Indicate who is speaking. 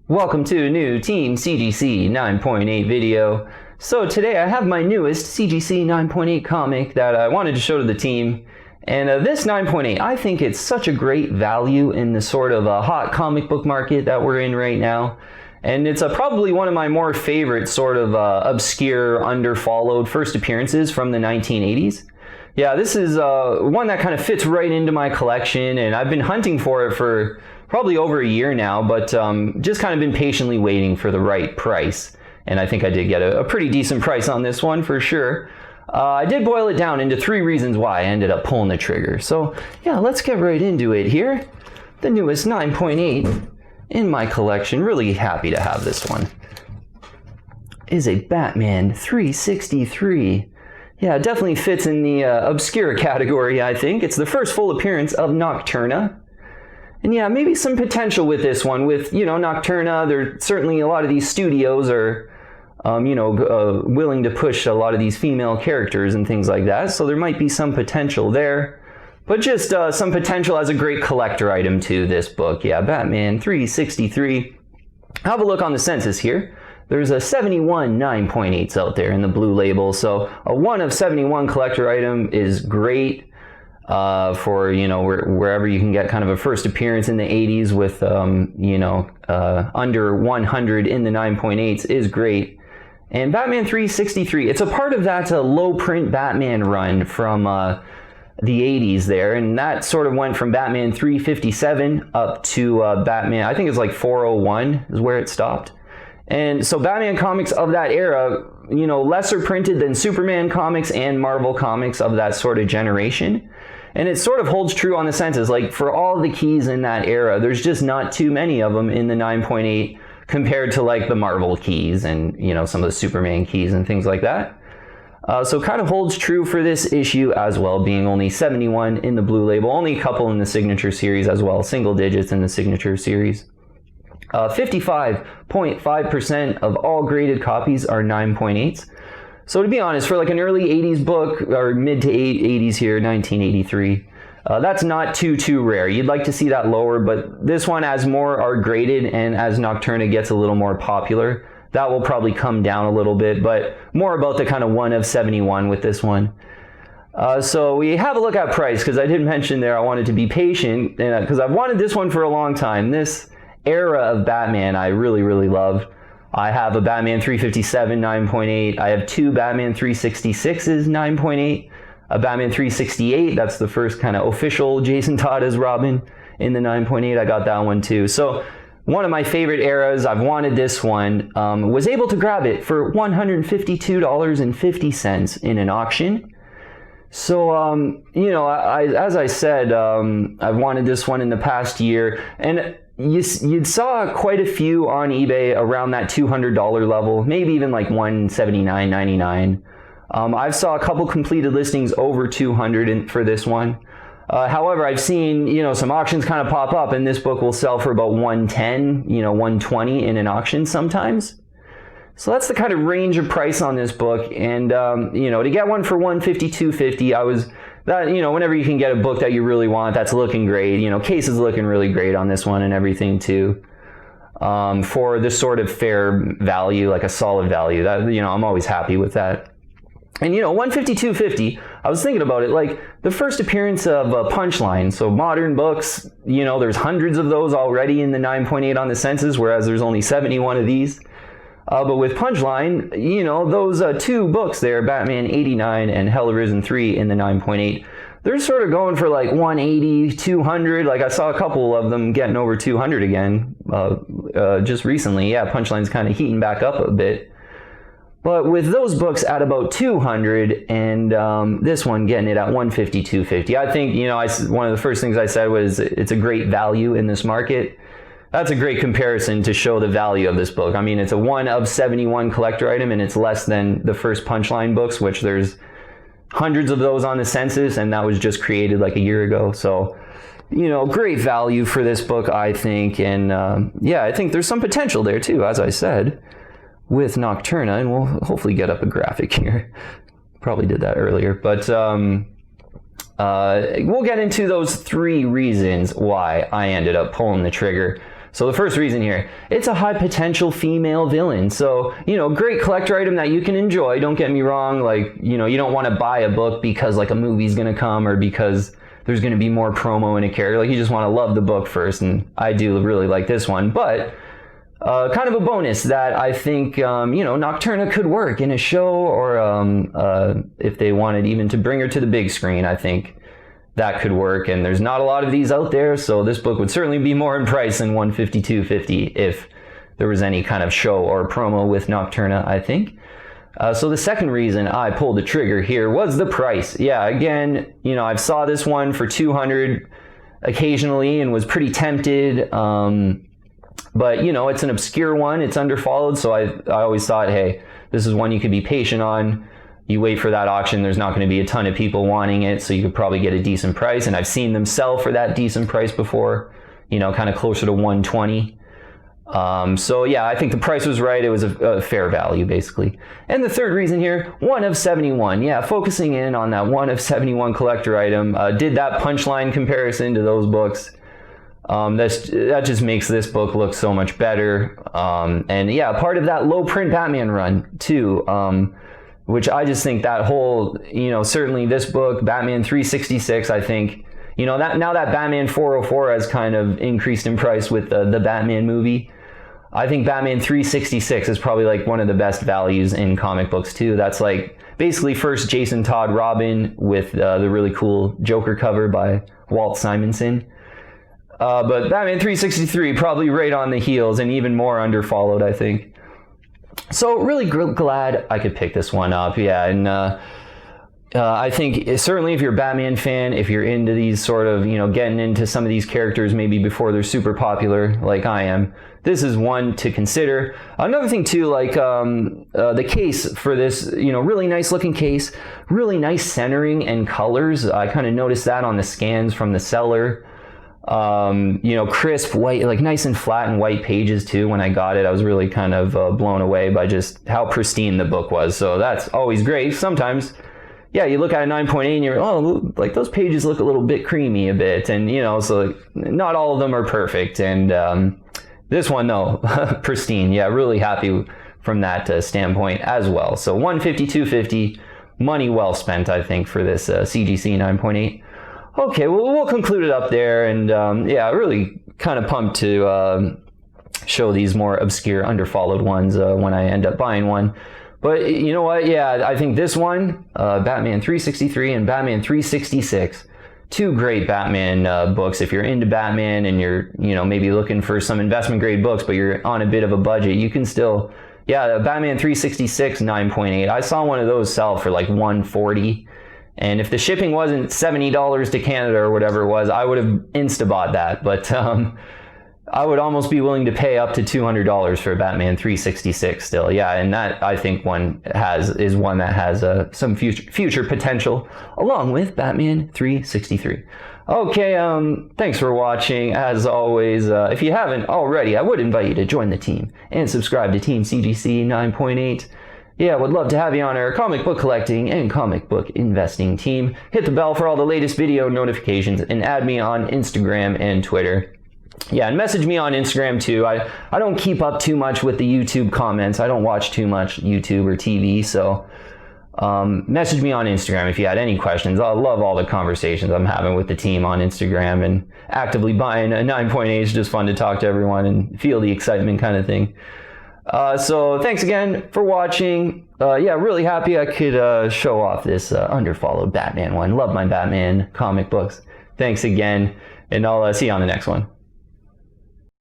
Speaker 1: Welcome to a new Team CGC 9.8 video. So today I have my newest CGC 9.8 comic that I wanted to show to the team. And this 9.8, I think it's such a great value in the sort of hot comic book market that we're in right now. And it's probably one of my more favorite sort of obscure, underfollowed first appearances from the 1980s. Yeah, this is one that kind of fits right into my collection, and I've been hunting for it for probably over a year now, but just kind of been patiently waiting for the right price. And I think I did get a pretty decent price on this one for sure. I did boil it down into 3 reasons why I ended up pulling the trigger. So yeah, let's get right into it here. The newest 9.8 in my collection, really happy to have this one, is a Batman 363. Yeah, it definitely fits in the obscure category, I think. It's the first full appearance of Nocturna. And yeah, maybe some potential with this one. With, Nocturna, there certainly a lot of these studios are, willing to push a lot of these female characters and things like that. So there might be some potential there. But just some potential as a great collector item to this book. Yeah, Batman 363. Have a look on the census here. There's a 71 9.8s out there in the blue label. So a 1 of 71 collector item is great. For wherever you can get kind of a first appearance in the 80s with under 100 in the 9.8s is great. And Batman 363, it's a part of that low print Batman run from the 80s there, and that sort of went from Batman 357 up to Batman, I think it's like 401 is where it stopped. And so Batman comics of that era, lesser printed than Superman comics and Marvel comics of that sort of generation. And it sort of holds true on the census. Like, for all the keys in that era, there's just not too many of them in the 9.8 compared to like the Marvel keys and, some of the Superman keys and things like that. So kind of holds true for this issue as well, being only 71 in the blue label, only a couple in the signature series as well, single digits in the signature series. 55.5% of all graded copies are 9.8s. So to be honest, for like an early 80s book, or mid to 80s here, 1983, that's not too rare. You'd like to see that lower, but this one, as more are graded and as Nocturna gets a little more popular, that will probably come down a little bit, but more about the kind of 1 of 71 with this one. So we have a look at price, because I did mention there I wanted to be patient, because I've wanted this one for a long time. This era of Batman I really love. I have a Batman 357 9.8. I have 2 Batman 366s 9.8. A Batman 368, that's the first kind of official Jason Todd as Robin in the 9.8. I got that one too. So one of my favorite eras, I've wanted this one, was able to grab it for $152.50 in an auction. So, as I said, I've wanted this one in the past year, and you saw quite a few on eBay around that $200 level, maybe even like $179.99. I saw a couple completed listings over $200 for this one. However, I've seen, some auctions kind of pop up, and this book will sell for about $110, $120 in an auction sometimes. So that's the kind of range of price on this book, and to get one for $152.50, whenever you can get a book that you really want, that's looking great. Case is looking really great on this one and everything too. For this sort of fair value, like a solid value, that I'm always happy with that. And $152.50, I was thinking about it, like the first appearance of Punchline. So modern books, there's hundreds of those already in the 9.8 on the census, whereas there's only 71 of these. But with Punchline, those 2 books there, Batman 89 and Hell Arisen 3 in the 9.8, they're sort of going for like 180, 200. Like I saw a couple of them getting over 200 again just recently. Yeah, Punchline's kind of heating back up a bit. But with those books at about 200 and this one getting it at $152.50, I think, one of the first things I said was it's a great value in this market. That's a great comparison to show the value of this book. I mean, it's a 1 of 71 collector item, and it's less than the first Punchline books, which there's hundreds of those on the census, and that was just created like a year ago. So, great value for this book, I think. And yeah, I think there's some potential there too, as I said, with Nocturna, and we'll hopefully get up a graphic here. Probably did that earlier, but we'll get into those 3 reasons why I ended up pulling the trigger. So the first reason here, it's a high potential female villain. So, you know, great collector item that you can enjoy. Don't get me wrong. Like, you know, you don't want to buy a book because like a movie's going to come or because there's going to be more promo in a character. Like, you just want to love the book first. And I do really like this one. But kind of a bonus that I think, you know, Nocturna could work in a show, or if they wanted even to bring her to the big screen, I think that could work. And there's not a lot of these out there, so this book would certainly be more in price than $152.50 if there was any kind of show or promo with Nocturna, I think. So the second reason I pulled the trigger here was the price. Yeah, again, you know, I've saw this one for $200 occasionally and was pretty tempted. But, you know, it's an obscure one. It's underfollowed, so I always thought, hey, this is one you could be patient on. You wait for that auction, there's not going to be a ton of people wanting it, so you could probably get a decent price. And I've seen them sell for that decent price before, you know, kind of closer to $120. So yeah, I think the price was right. It was a fair value, basically. And the third reason here, 1 of 71. Yeah, focusing in on that 1 of 71 collector item. Did that punchline comparison to those books. That just makes this book look so much better. And yeah, part of that low print Batman run too. Which I just think that whole, you know, certainly this book, Batman 366, I think, you know, that now that Batman 404 has kind of increased in price with the Batman movie, I think Batman 366 is probably like one of the best values in comic books too. That's like basically first Jason Todd Robin with the really cool Joker cover by Walt Simonson. But Batman 363 probably right on the heels and even more underfollowed, I think. So really glad I could pick this one up. Yeah, and I think certainly if you're a Batman fan, if you're into these sort of, you know, getting into some of these characters maybe before they're super popular like I am, this is one to consider. Another thing too, like the case for this, you know, really nice looking case, really nice centering and colors. I kind of noticed that on the scans from the seller. You know, crisp white, like nice and flat and white pages too. When I got it, I was really kind of blown away by just how pristine the book was. So that's always great. Sometimes, yeah, you look at a 9.8 and you're, oh, like those pages look a little bit creamy a bit. And, you know, so like, not all of them are perfect. And this one, though, pristine. Yeah, really happy from that standpoint as well. So $152.50, money well spent, I think, for this CGC 9.8. Okay, well, we'll conclude it up there, and yeah, really kind of pumped to show these more obscure, underfollowed ones when I end up buying one. But you know what? Yeah, I think this one, Batman 363 and Batman 366, two great Batman books. If you're into Batman and you're, you know, maybe looking for some investment grade books, but you're on a bit of a budget, you can still, yeah, Batman 366 9.8. I saw one of those sell for like $140. And if the shipping wasn't $70 to Canada or whatever it was, I would have insta-bought that. But I would almost be willing to pay up to $200 for Batman 366 still. Yeah, and that I think is one that has some future potential, along with Batman 363. Okay, thanks for watching. As always, if you haven't already, I would invite you to join the team and subscribe to Team CGC 9.8. Yeah, would love to have you on our comic book collecting and comic book investing team. Hit the bell for all the latest video notifications and add me on Instagram and Twitter. Yeah, and message me on Instagram too. I don't keep up too much with the YouTube comments. I don't watch too much YouTube or TV, so message me on Instagram if you had any questions. I love all the conversations I'm having with the team on Instagram, and actively buying a 9.8 is just fun to talk to everyone and feel the excitement kind of thing. So thanks again for watching. Yeah, really happy I could show off this underfollowed Batman one. Love my Batman comic books. Thanks again, and I'll see you on the next one.